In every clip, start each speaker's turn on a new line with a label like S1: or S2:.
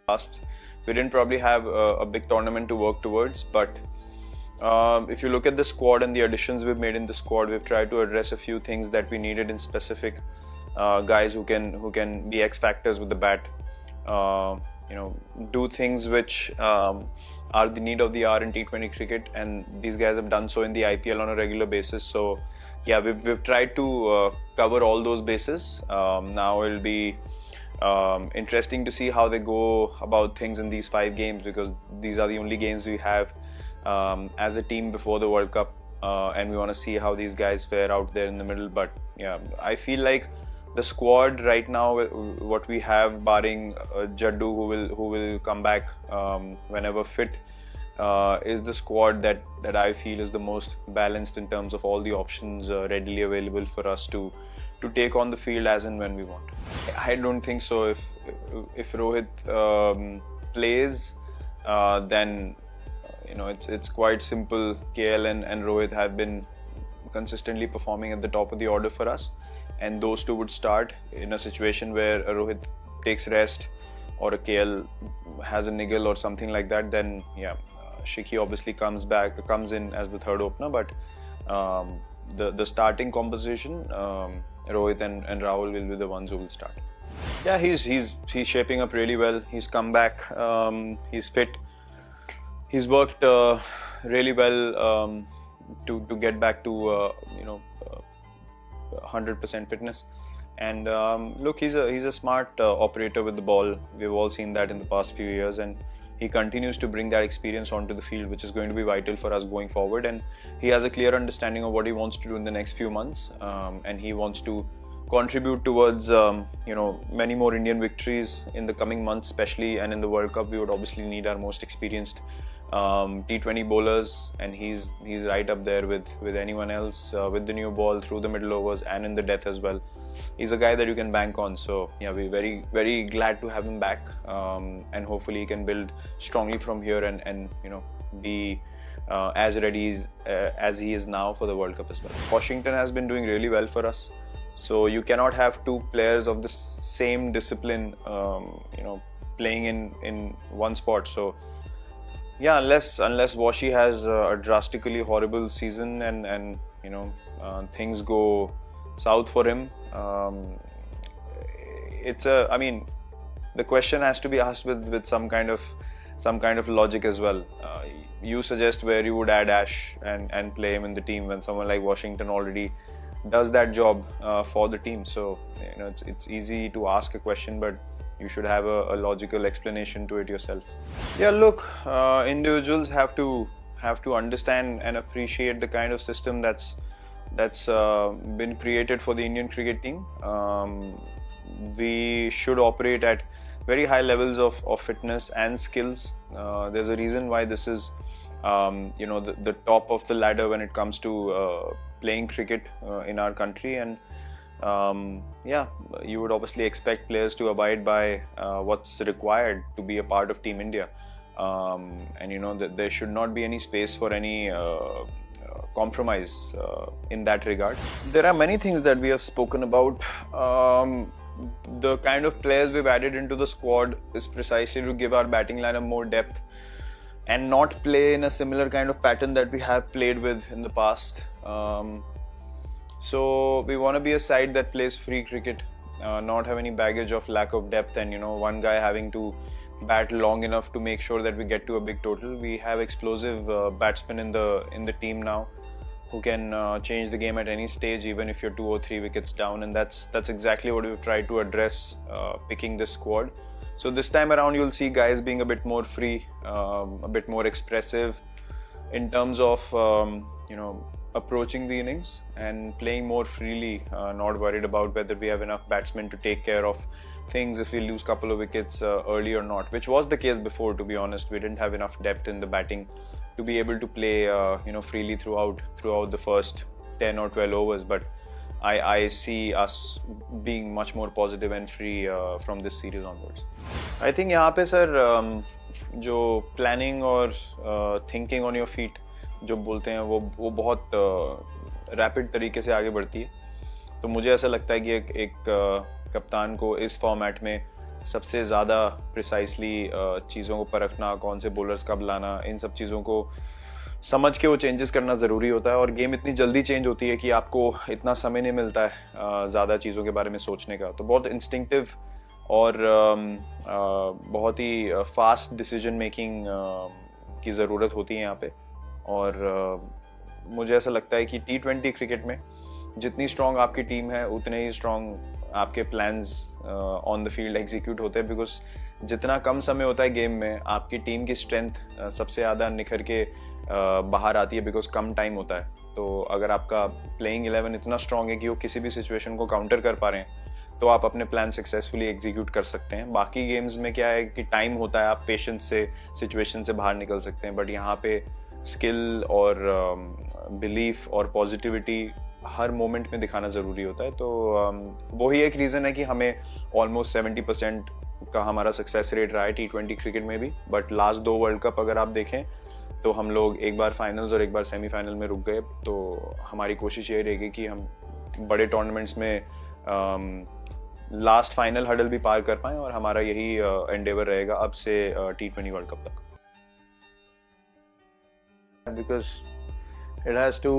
S1: past. We didn't probably have a big tournament to work towards, but if you look at the squad and the additions we've made in the squad, we've tried to address a few things that we needed in specific guys who can be X factors with the bat. Do things which are the need of the hour in T20 cricket, and these guys have done so in the IPL on a regular basis. So yeah, we've tried to cover all those bases. Now it'll be interesting to see how they go about things in these 5 games, because these are the only games we have as a team before the World Cup, and we want to see how these guys fare out there in the middle. But yeah, I feel like the squad right now, what we have, barring Jaddu, who will come back whenever fit, is the squad that I feel is the most balanced in terms of all the options readily available for us to take on the field as and when we want. I don't think so. If Rohit plays, then it's quite simple. KL and Rohit have been consistently performing at the top of the order for us, and those two would start. In a situation where a Rohit takes rest or a KL has a niggle or something like that, then yeah, Shikhi obviously comes in as the third opener. But the starting composition, Rohit and Rahul will be the ones who will start. Yeah, he's shaping up really well. He's come back. He's fit. He's worked really well to get back to 100% fitness. And look, he's a smart operator with the ball. We've all seen that in the past few years, and he continues to bring that experience onto the field, which is going to be vital for us going forward. And he has a clear understanding of what he wants to do in the next few months, and he wants to contribute towards many more Indian victories in the coming months, especially. And in the World Cup, we would obviously need our most experienced T20 bowlers, and he's right up there with anyone else with the new ball through the middle overs and in the death as well. He's a guy that you can bank on. So yeah, we're very, very glad to have him back, and hopefully he can build strongly from here and be as ready as he is now for the World Cup as well. Washington has been doing really well for us, so you cannot have 2 players of the same discipline playing in one spot. So yeah, unless Washi has a drastically horrible season and things go south for him, the question has to be asked with some kind of logic as well. You suggest where you would add Ash and play him in the team when someone like Washington already does that job for the team. So it's easy to ask a question, but you should have a logical explanation to it yourself. Yeah, look, individuals have to understand and appreciate the kind of system that's been created for the Indian cricket team. We should operate at very high levels of fitness and skills. There's a reason why this is the top of the ladder when it comes to playing cricket in our country. And you would obviously expect players to abide by what's required to be a part of Team India, and that there should not be any space for any compromise in that regard. There are many things that we have spoken about. The kind of players we've added into the squad is precisely to give our batting lineup more depth and not play in a similar kind of pattern that we have played with in the past. So we want to be a side that plays free cricket, not have any baggage of lack of depth and one guy having to bat long enough to make sure that we get to a big total. We have explosive batsmen in the team now who can change the game at any stage, even if you're 2 or 3 wickets down, and that's exactly what we've tried to address picking this squad. So this time around you'll see guys being a bit more free, a bit more expressive in terms of approaching the innings and playing more freely, not worried about whether we have enough batsmen to take care of things if we lose a couple of wickets early or not, which was the case before. To be honest, we didn't have enough depth in the batting to be able to play freely throughout the first 10 or 12 overs. But I see us being much more positive and free from this series onwards. I think यहाँ पे sir जो planning और thinking on your feet जो बोलते हैं वो बहुत rapid तरीके से आगे बढ़ती है. तो मुझे ऐसा लगता है कि एक कप्तान को इस फॉर्मेट में सबसे ज़्यादा प्रिसाइसली चीज़ों को परखना, कौन से बॉलर्स कब लाना, इन सब चीज़ों को समझ के वो चेंजेस करना ज़रूरी होता है। और गेम इतनी जल्दी चेंज होती है कि आपको इतना समय नहीं मिलता है ज़्यादा चीज़ों के बारे में सोचने का। तो बहुत इंस्टिंक्टिव और बहुत ही फास्ट डिसीजन मेकिंग की ज़रूरत होती है यहाँ पे। और मुझे ऐसा लगता है कि T20 क्रिकेट में जितनी स्ट्रॉन्ग आपकी टीम है उतने ही स्ट्रॉन्ग आपके plans on the field execute होते हैं, बिकॉज जितना कम समय होता है गेम में आपकी टीम की स्ट्रेंथ सबसे ज़्यादा निखर के बाहर आती है, बिकॉज कम टाइम होता है। तो अगर आपका प्लेइंग 11 इतना स्ट्रॉन्ग है कि वो किसी भी सिचुएशन को काउंटर कर पा रहे हैं तो आप अपने प्लान सक्सेसफुली एग्जीक्यूट कर सकते हैं। बाकी गेम्स में क्या है कि टाइम होता है, आप पेशेंस से सिचुएशन से बाहर निकल सकते हैं, बट यहाँ पे स्किल और बिलीफ और पॉजिटिविटी हर मोमेंट में दिखाना ज़रूरी होता है। तो वही एक रीज़न है कि हमें ऑलमोस्ट 70% का हमारा सक्सेस रेट रहा है T20 क्रिकेट में भी। बट लास्ट 2 वर्ल्ड कप अगर आप देखें तो हम लोग एक बार फाइनल्स और एक बार सेमीफाइनल में रुक गए। तो हमारी कोशिश यही रहेगी कि हम बड़े टूर्नामेंट्स में लास्ट फाइनल हडल भी पार कर पाएँ, और हमारा यही एंडेवर रहेगा अब से T20 वर्ल्ड कप तक।
S2: Because it has to,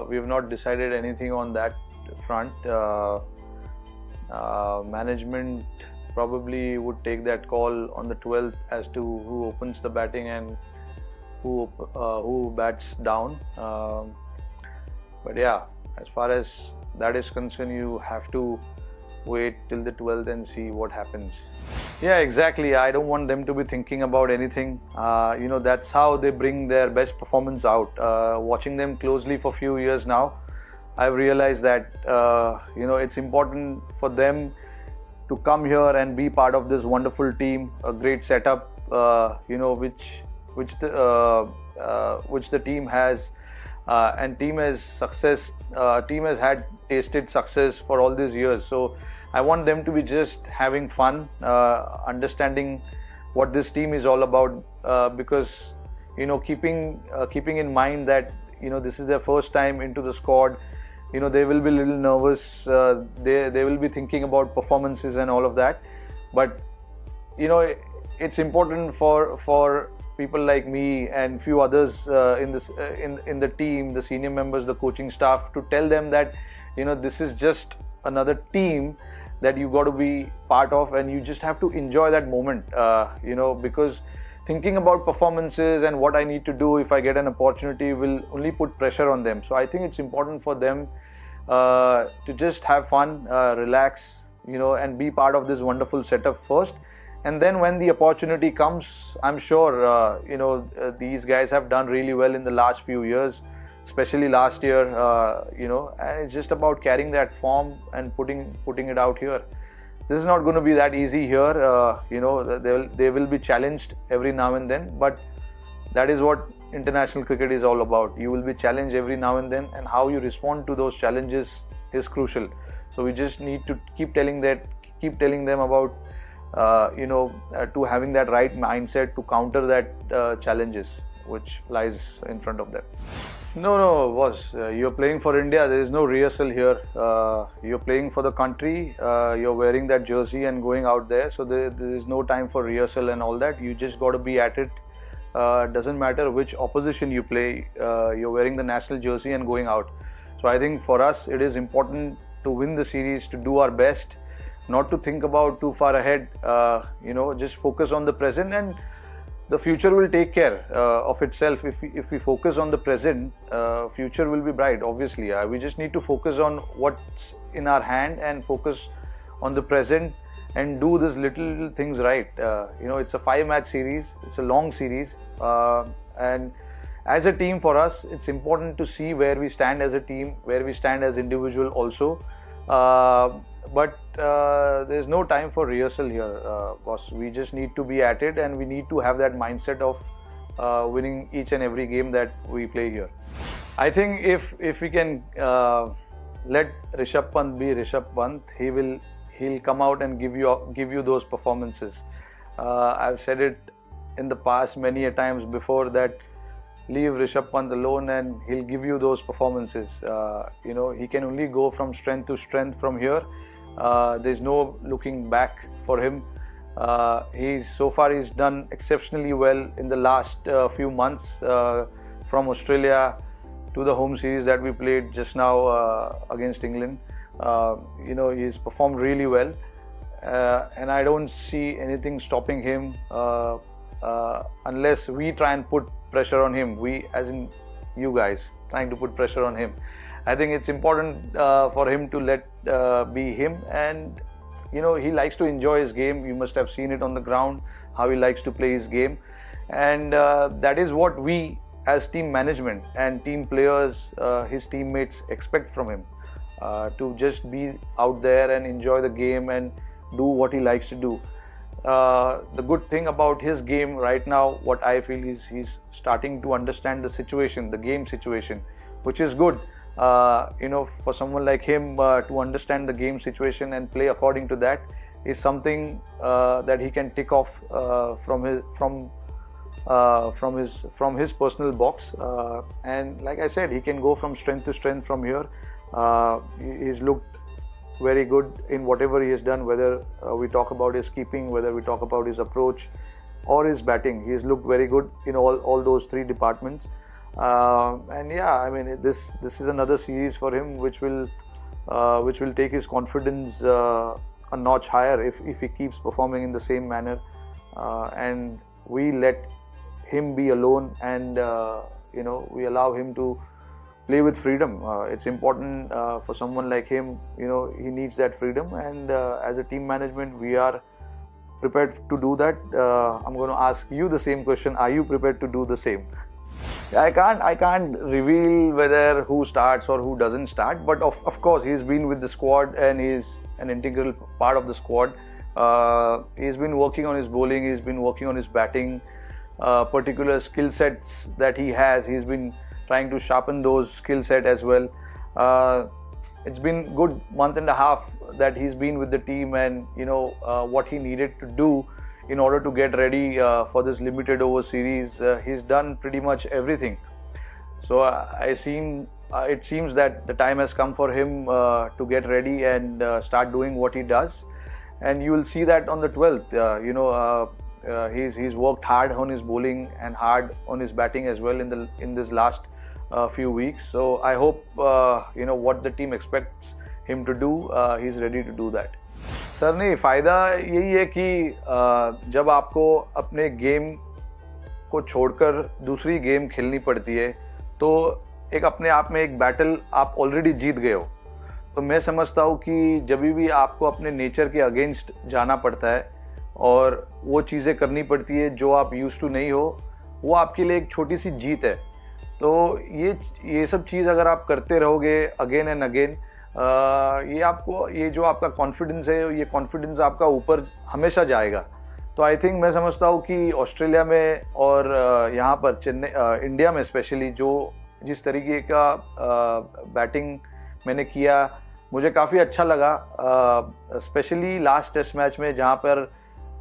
S2: we have not decided anything on that front. Management probably would take that call on the 12th as to who opens the batting and who bats down. But yeah, as far as that is concerned, you have to wait till the 12th and see what happens. Yeah, exactly. I don't want them to be thinking about anything. That's how they bring their best performance out. Watching them closely for a few years now, I've realized that it's important for them to come here and be part of this wonderful team, a great setup, which the team has, and team has success. Team has had tasted success for all these years. So I want them to be just having fun, understanding what this team is all about, because keeping in mind that this is their first time into the squad. They will be a little nervous. They will be thinking about performances and all of that. But it's important for people like me and few others in the team, the senior members, the coaching staff, to tell them that this is just another team that you got to be part of, and you just have to enjoy that moment. Because thinking about performances and what I need to do if I get an opportunity will only put pressure on them. So I think it's important for them to just have fun, relax, and be part of this wonderful setup first. And then when the opportunity comes, I'm sure these guys have done really well in the last few years, especially last year. And it's just about carrying that form and putting it out here. This is not going to be that easy here. They will be challenged every now and then, but that is what international cricket is all about. You will be challenged every now and then, and how you respond to those challenges is crucial. So we just need to keep telling them about to having that right mindset to counter that challenges which lies in front of them. No, boss. You're playing for India. There is no rehearsal here. You're playing for the country. You're wearing that jersey and going out there. So there is no time for rehearsal and all that. You just got to be at it. Doesn't matter which opposition you play. You're wearing the national jersey and going out. So I think for us, it is important to win the series, to do our best, not to think about too far ahead. Just focus on the present, and the future will take care of itself. If we focus on the present, future will be bright, obviously. We just need to focus on what's in our hand and focus on the present and do these little things right. It's a 5-match series. It's a long series. And as a team, for us, it's important to see where we stand as a team, where we stand as individual also. But there's no time for rehearsal here, boss. We just need to be at it, and we need to have that mindset of winning each and every game that we play here. I think if we can let Rishabh Pant be Rishabh Pant, he'll come out and give you those performances. I've said it in the past many a times before that leave Rishabh Pant alone and he'll give you those performances. He can only go from strength to strength from here. There's no looking back for him. So far he's done exceptionally well in the last few months, from Australia to the home series that we played just now against England. He's performed really well, and I don't see anything stopping him unless we try and put pressure on him. We, as in you guys, trying to put pressure on him. I think it's important for him to let be him, and he likes to enjoy his game. You must have seen it on the ground, how he likes to play his game, and that is what we as team management and team players, his teammates, expect from him, to just be out there and enjoy the game and do what he likes to do. The good thing about his game right now, what I feel, is he's starting to understand the situation, the game situation, which is good. For someone like him to understand the game situation and play according to that is something that he can tick off from his personal box, and like I said, he can go from strength to strength from here. He's looked very good in whatever he has done, whether we talk about his keeping, whether we talk about his approach or his batting. He's looked very good in all those three departments. And yeah, I mean, this is another series for him which will take his confidence a notch higher if he keeps performing in the same manner, and we let him be alone, and we allow him to play with freedom. It's important for someone like him. He needs that freedom, and as a team management, we are prepared to do that. I'm going to ask you the same question. Are you prepared to do the same? I can't reveal whether who starts or who doesn't start, but of course he's been with the squad and he's an integral part of the squad. He's been working on his bowling, he's been working on his batting, particular skill sets that he has. He's been trying to sharpen those skill set as well. It's been good month and a half that he's been with the team, and what he needed to do in order to get ready for this limited over series. He's done pretty much everything. So it seems that the time has come for him to get ready and start doing what he does, and you will see that on the 12th. He's worked hard on his bowling and hard on his batting as well in this last few weeks. So I hope what the team expects him to do, he's ready to do that. Sir नहीं, फ़ायदा यही है कि जब आपको अपने game को छोड़कर दूसरी गेम खेलनी पड़ती है, तो एक अपने आप में एक बैटल आप ऑलरेडी जीत गए हो. तो मैं समझता हूँ कि जब भी आपको अपने नेचर के अगेंस्ट जाना पड़ता है और वो चीज़ें करनी पड़ती है जो आप यूज्ड टू नहीं हो, वो आपके लिए एक छोटी सी जीत है. तो ये सब चीज़ अगर आप करते रहोगे अगेन एंड अगेन, ये जो आपका कॉन्फिडेंस है, ये कॉन्फिडेंस आपका ऊपर हमेशा जाएगा. तो आई थिंक मैं समझता हूँ कि ऑस्ट्रेलिया में और यहाँ पर इंडिया में स्पेशली जिस तरीके का बैटिंग मैंने किया, मुझे काफ़ी अच्छा लगा. स्पेशली लास्ट टेस्ट मैच में, जहाँ पर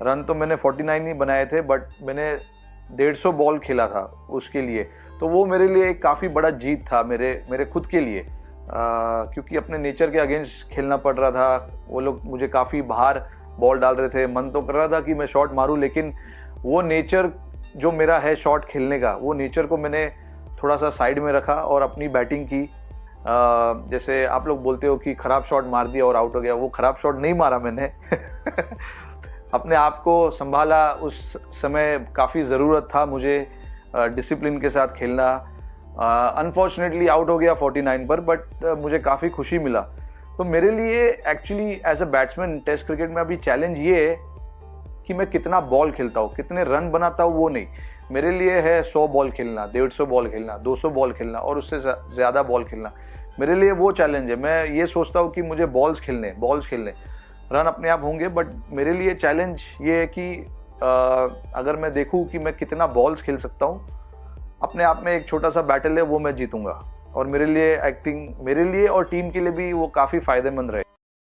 S2: रन तो मैंने 49 नहीं बनाए थे, बट मैंने 150 बॉल खेला था उसके लिए. तो वो मेरे लिए एक काफ़ी बड़ा जीत था मेरे खुद के लिए, क्योंकि अपने नेचर के अगेंस्ट खेलना पड़ रहा था. वो लोग मुझे काफ़ी बाहर बॉल डाल रहे थे. मन तो कर रहा था कि मैं शॉट मारूं, लेकिन वो नेचर जो मेरा है शॉट खेलने का, वो नेचर को मैंने थोड़ा सा साइड में रखा और अपनी बैटिंग की. जैसे आप लोग बोलते हो कि ख़राब शॉट मार दिया और आउट हो गया, वो ख़राब शॉट नहीं मारा मैंने. अपने आप को संभाला. उस समय काफ़ी ज़रूरत था मुझे डिसिप्लिन के साथ खेलना. अनफॉर्चुनेटली आउट हो गया 49 पर, बट मुझे काफ़ी खुशी मिला. तो मेरे लिए actually as a batsman test cricket में अभी चैलेंज ये है कि मैं कितना बॉल खेलता हूँ, कितने रन बनाता हूँ, वो नहीं. मेरे लिए है 100 बॉल खेलना, 150 बॉल खेलना, 200 बॉल खेलना और उससे ज़्यादा बॉल खेलना. मेरे लिए वो चैलेंज है. मैं ये सोचता हूँ कि मुझे बॉल्स खेलने, रन अपने आप होंगे, बट मेरे लिए चैलेंज ये है कि अगर मैं देखूँ कि मैं कितना बॉल्स खेल सकता हूँ, अपने आप में एक छोटा सा बैटल है, वो मैं जीतूंगा. और मेरे लिए आई थिंक, मेरे लिए और टीम के लिए भी वो काफ़ी फ़ायदेमंद रहे.